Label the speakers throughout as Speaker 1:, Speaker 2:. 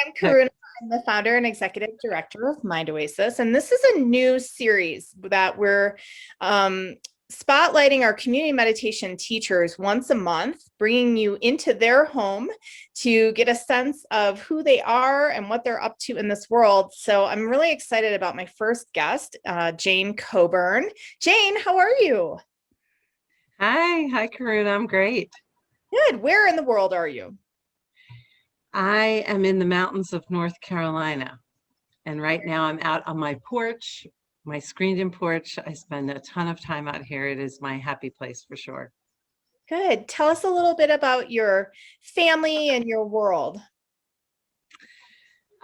Speaker 1: I'm Karuna. I'm the founder and executive director of Mind Oasis, and this is a new series that we're um, spotlighting our community meditation teachers once a month, bringing you into their home to get a sense of who they are and what they're up to in this world. So I'm really excited about my first guest, Jane Coburn. Jane, how are you?
Speaker 2: Hi, Karuna. I'm great.
Speaker 1: Good. Where in the world are you?
Speaker 2: I am in the mountains of North Carolina, and right now I'm out on my porch, my screened-in porch. I spend a ton of time out here. It is my happy place for sure.
Speaker 1: Good. Tell us a little bit about your family and your world.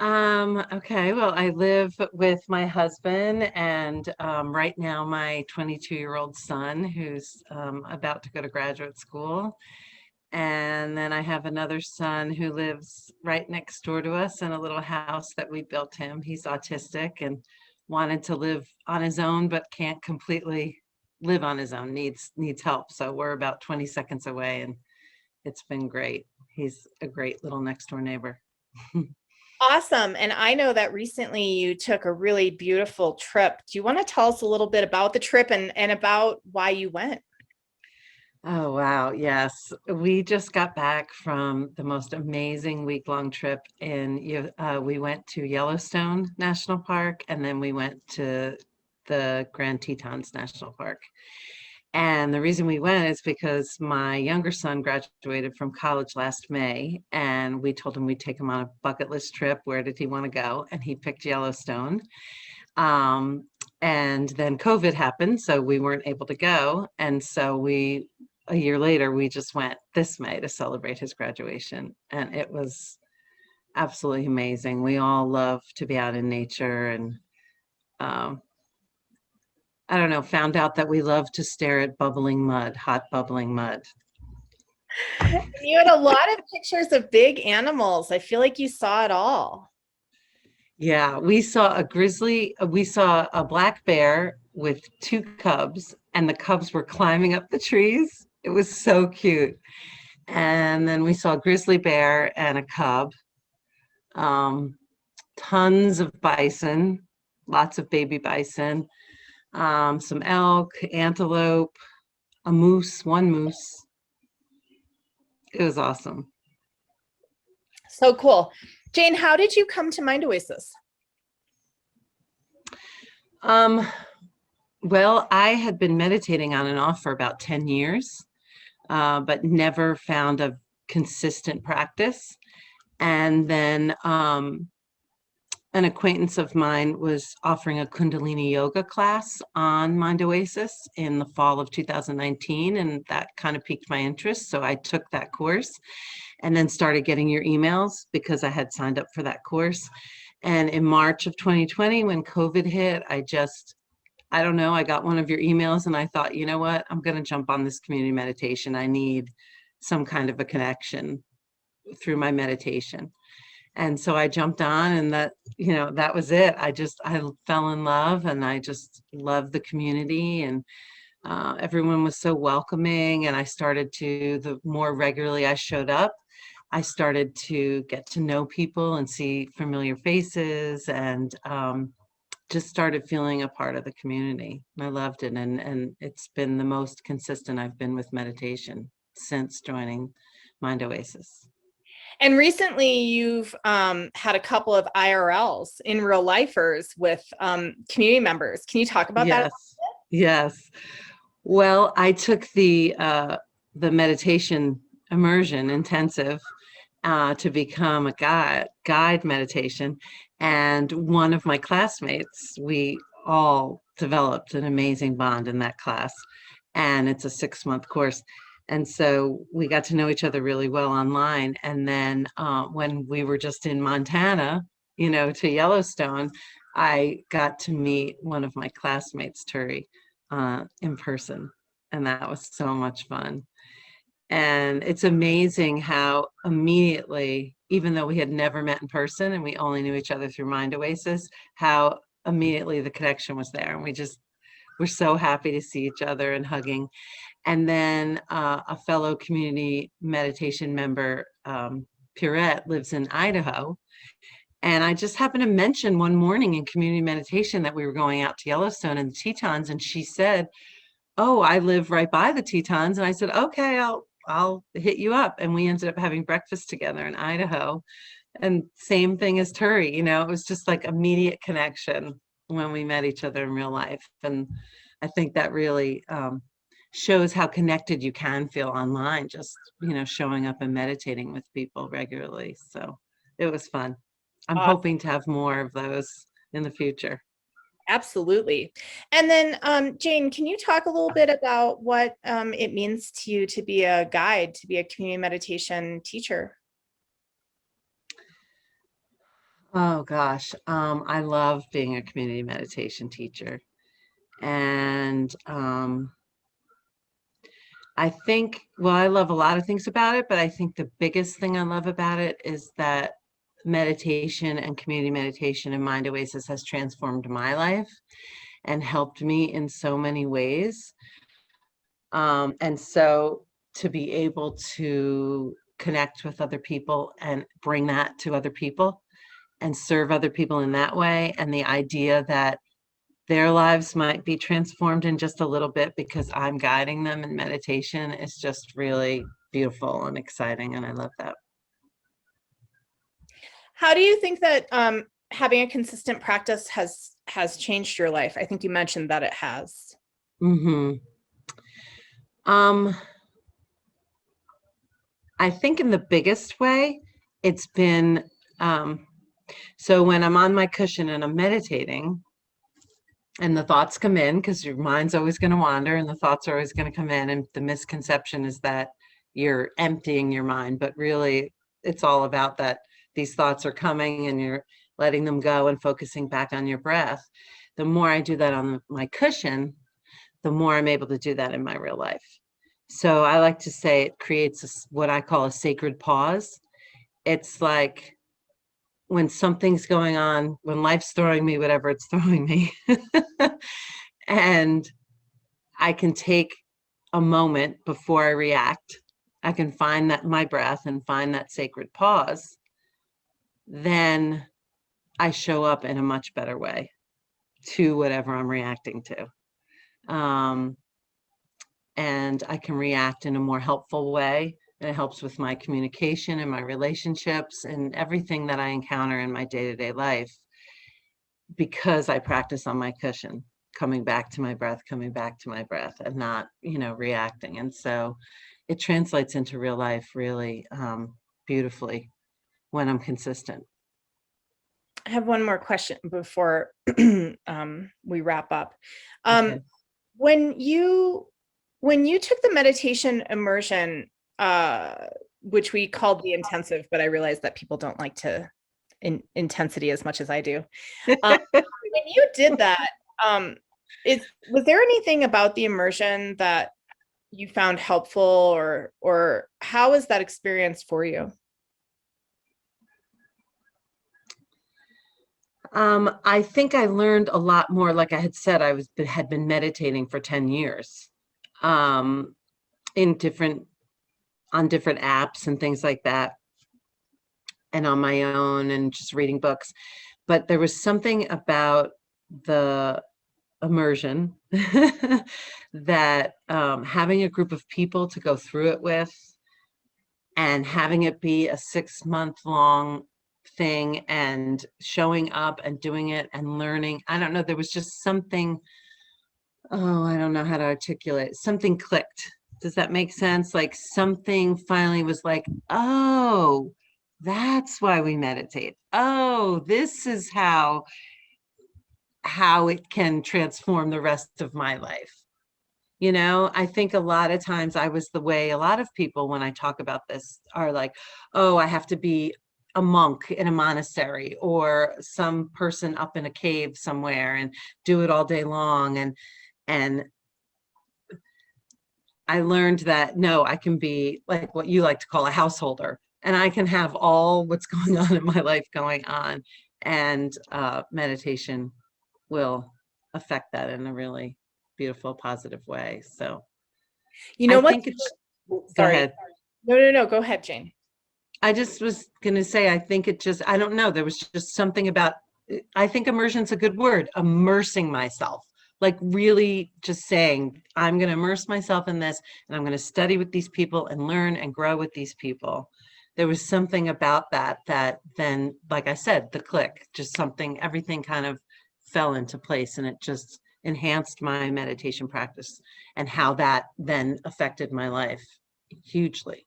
Speaker 2: Okay, well, I live with my husband and right now my 22-year-old son who's about to go to graduate school. And then I have another son who lives right next door to us in a little house that we built him. He's autistic and wanted to live on his own, but can't completely live on his own, needs help. So we're about 20 seconds away and it's been great. He's a great little next door neighbor.
Speaker 1: Awesome. And I know that recently you took a really beautiful trip. Do you want to tell us a little bit about the trip and about why you went?
Speaker 2: Oh, wow. Yes. We just got back from the most amazing week-long trip we went to Yellowstone National Park and then we went to the Grand Tetons National Park. And the reason we went is because my younger son graduated from college last May and we told him we'd take him on a bucket list trip. Where did he want to go? And he picked Yellowstone. Um, and then COVID happened, so we weren't able to go. And so a year later, we just went this May to celebrate his graduation. And it was absolutely amazing. We all love to be out in nature and um, I don't know, found out that we love to stare at bubbling mud, hot bubbling mud.
Speaker 1: You had a lot of pictures of big animals. I feel like you saw it all.
Speaker 2: Yeah, we saw a black bear with two cubs, and the cubs were climbing up the trees. It was so cute. And then we saw a grizzly bear and a cub, um, tons of bison, lots of baby bison, some elk, antelope, one moose. It was awesome.
Speaker 1: So cool. Jane, how did you come to Mind Oasis?
Speaker 2: Um, well, I had been meditating on and off for about 10 years, but never found a consistent practice. And then an acquaintance of mine was offering a Kundalini yoga class on Mind Oasis in the fall of 2019, and that kind of piqued my interest. So I took that course and then started getting your emails because I had signed up for that course. And in March of 2020, when COVID hit, I don't know, I got one of your emails and I thought, you know what, I'm going to jump on this community meditation. I need some kind of a connection through my meditation. And so I jumped on and that was it. I fell in love and I just loved the community and everyone was so welcoming. And the more regularly I showed up, I started to get to know people and see familiar faces and just started feeling a part of the community. I loved it. And it's been the most consistent I've been with meditation since joining Mind Oasis.
Speaker 1: And recently you've had a couple of IRLs in real lifers with community members. Can you talk about that?
Speaker 2: Yes, yes. Well, I took the meditation immersion intensive to become a guide meditation. And one of my classmates, we all developed an amazing bond in that class. And it's a 6-month course. And so we got to know each other really well online. And then when we were just in Montana, to Yellowstone, I got to meet one of my classmates, Turi, in person. And that was so much fun. And it's amazing how immediately, even though we had never met in person and we only knew each other through Mind Oasis, how immediately the connection was there. And we're so happy to see each other and hugging. And then a fellow community meditation member Purette, lives in Idaho. And I just happened to mention one morning in community meditation that we were going out to Yellowstone and the Tetons. And she said, "Oh, I live right by the Tetons." And I said, "Okay, I'll hit you up." And we ended up having breakfast together in Idaho. And same thing as Turi, it was just like immediate connection when we met each other in real life. And I think that really shows how connected you can feel online, just, showing up and meditating with people regularly. So it was fun. I'm hoping to have more of those in the future.
Speaker 1: Absolutely. And then, Jane, can you talk a little bit about what it means to you to be a guide, to be a community meditation teacher?
Speaker 2: Oh gosh, I love being a community meditation teacher. And I think, well, I love a lot of things about it, but I think the biggest thing I love about it is that meditation and community meditation and Mind Oasis has transformed my life and helped me in so many ways. And so to be able to connect with other people and bring that to other people and serve other people in that way, and the idea that their lives might be transformed in just a little bit because I'm guiding them in meditation is just really beautiful and exciting. And I love that.
Speaker 1: How do you think that having a consistent practice has changed your life? I think you mentioned that it has.
Speaker 2: Mm-hmm. I think in the biggest way, it's been, so when I'm on my cushion and I'm meditating and the thoughts come in, because your mind's always going to wander and the thoughts are always going to come in. And the misconception is that you're emptying your mind, but really it's all about that these thoughts are coming and you're letting them go and focusing back on your breath. The more I do that on my cushion, the more I'm able to do that in my real life. So I like to say it creates what I call a sacred pause. It's like when something's going on, when life's throwing me whatever it's throwing me, and I can take a moment before I react. I can find that my breath and find that sacred pause. Then I show up in a much better way to whatever I'm reacting to. And I can react in a more helpful way. And it helps with my communication and my relationships and everything that I encounter in my day-to-day life because I practice on my cushion, coming back to my breath, and not, reacting. And so it translates into real life really beautifully when I'm consistent.
Speaker 1: I have one more question before we wrap up.
Speaker 2: Okay.
Speaker 1: When you took the meditation immersion, which we called the intensive, but I realized that people don't like to intensity as much as I do. When you did that, was there anything about the immersion that you found helpful, or how was that experience for you?
Speaker 2: I think I learned a lot more. Like I had said, had been meditating for 10 years in on different apps and things like that, and on my own and just reading books. But there was something about the immersion that having a group of people to go through it with and having it be a 6-month long thing and showing up and doing it and learning. I don't know, there was just something, I don't know how to articulate, something clicked. Does that make sense? Like something finally was like, oh, that's why we meditate. Oh, this is how it can transform the rest of my life. I think a lot of times I was the way a lot of people, when I talk about this, are like, oh, I have to be a monk in a monastery or some person up in a cave somewhere and do it all day long. And I learned that, no, I can be like what you like to call a householder, and I can have all what's going on in my life going on. And meditation will affect that in a really beautiful, positive way. So
Speaker 1: You
Speaker 2: I
Speaker 1: know what?
Speaker 2: think it's, go
Speaker 1: Sorry.
Speaker 2: ahead.
Speaker 1: No. Go ahead, Jane.
Speaker 2: I just was going to say, I think it just, I don't know, there was just something about, I think immersion's a good word, immersing myself, like really just saying, I'm going to immerse myself in this and I'm going to study with these people and learn and grow with these people. There was something about that, that then, like I said, the click, just something, everything kind of fell into place and it just enhanced my meditation practice and how that then affected my life hugely.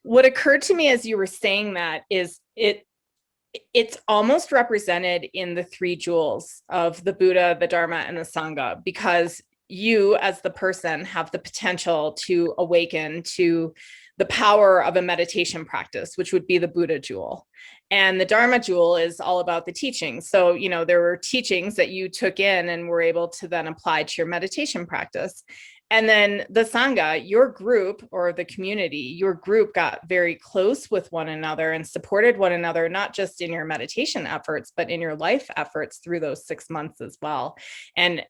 Speaker 1: What occurred to me as you were saying that is it's almost represented in the three jewels of the Buddha, the Dharma, and the Sangha, because you as the person have the potential to awaken to the power of a meditation practice, which would be the Buddha jewel. And the Dharma jewel is all about the teachings. So, there were teachings that you took in and were able to then apply to your meditation practice. And then the Sangha, your group or the community, your group got very close with one another and supported one another, not just in your meditation efforts, but in your life efforts through those 6 months as well. And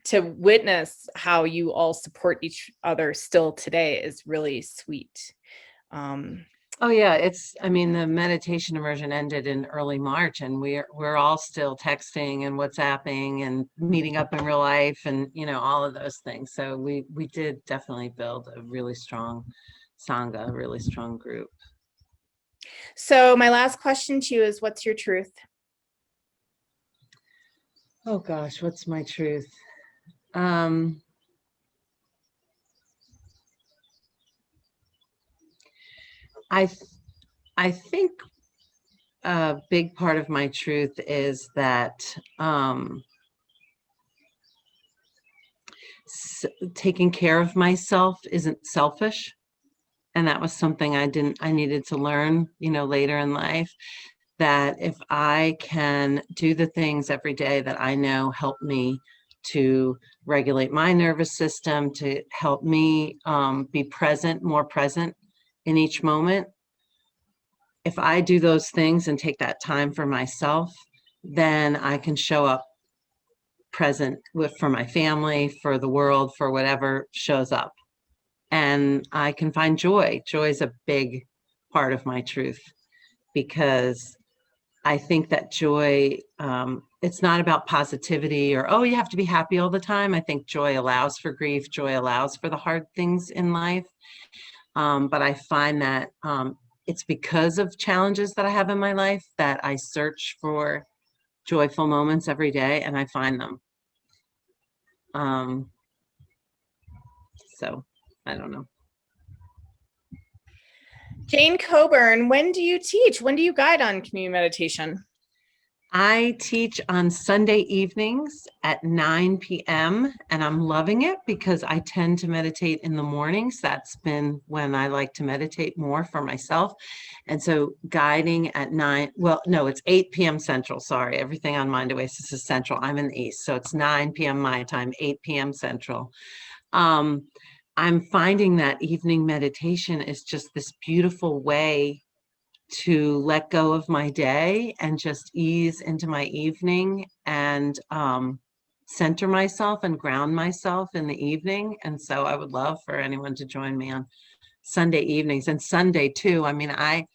Speaker 1: to witness how you all support each other still today is really sweet.
Speaker 2: Oh yeah, I mean, the meditation immersion ended in early March and we're all still texting and WhatsApping and meeting up in real life and all of those things. So we did definitely build a really strong Sangha, a really strong group.
Speaker 1: So my last question to you is, what's your truth?
Speaker 2: Oh gosh, what's my truth? I think a big part of my truth is that taking care of myself isn't selfish. And that was something I needed to learn, later in life, that if I can do the things every day that I know help me to regulate my nervous system, to help me be more present in each moment, if I do those things and take that time for myself, then I can show up present for my family, for the world, for whatever shows up. And I can find joy. Joy is a big part of my truth because I think that joy, it's not about positivity or, oh, you have to be happy all the time. I think joy allows for grief. Joy allows for the hard things in life. But I find that it's because of challenges that I have in my life that I search for joyful moments every day and I find them. So I don't know.
Speaker 1: Jane Coburn, when do you teach? When do you guide on community meditation?
Speaker 2: I teach on Sunday evenings at 9 p.m. and I'm loving it because I tend to meditate in the mornings. That's been when I like to meditate more for myself. And so guiding at 9, well, no, it's 8 p.m. Central. Sorry, everything on Mind Oasis is Central. I'm in the East. So it's 9 p.m. my time, 8 p.m. Central. I'm finding that evening meditation is just this beautiful way to let go of my day and just ease into my evening and center myself and ground myself in the evening. And so I would love for anyone to join me on Sunday evenings and Sunday too. I mean, I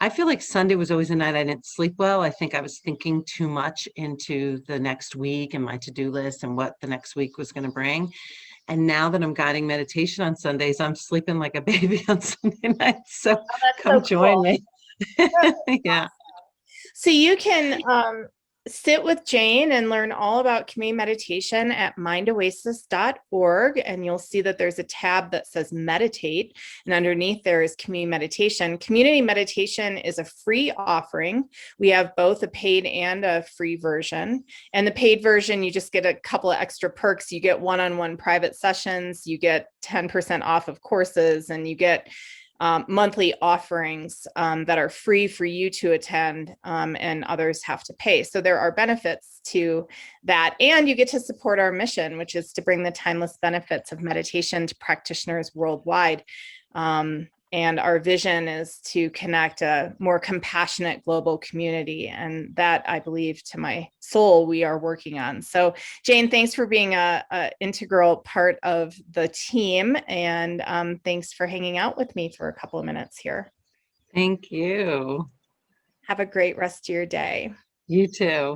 Speaker 2: feel like Sunday was always a night I didn't sleep well. I think I was thinking too much into the next week and my to-do list and what the next week was going to bring. And now that I'm guiding meditation on Sundays, I'm sleeping like a baby on Sunday nights. So come join me. Yeah.
Speaker 1: So you can sit with Jane and learn all about community meditation at mindoasis.org. And you'll see that there's a tab that says meditate. And underneath there is community meditation. Community meditation is a free offering. We have both a paid and a free version. And the paid version, you just get a couple of extra perks. You get one-on-one private sessions, you get 10% off of courses, and you get monthly offerings that are free for you to attend, and others have to pay. So there are benefits to that. And you get to support our mission, which is to bring the timeless benefits of meditation to practitioners worldwide. And our vision is to connect a more compassionate global community. And that, I believe, to my soul, we are working on. So Jane, thanks for being a integral part of the team. And thanks for hanging out with me for a couple of minutes here.
Speaker 2: Thank you.
Speaker 1: Have a great rest of your day.
Speaker 2: You too.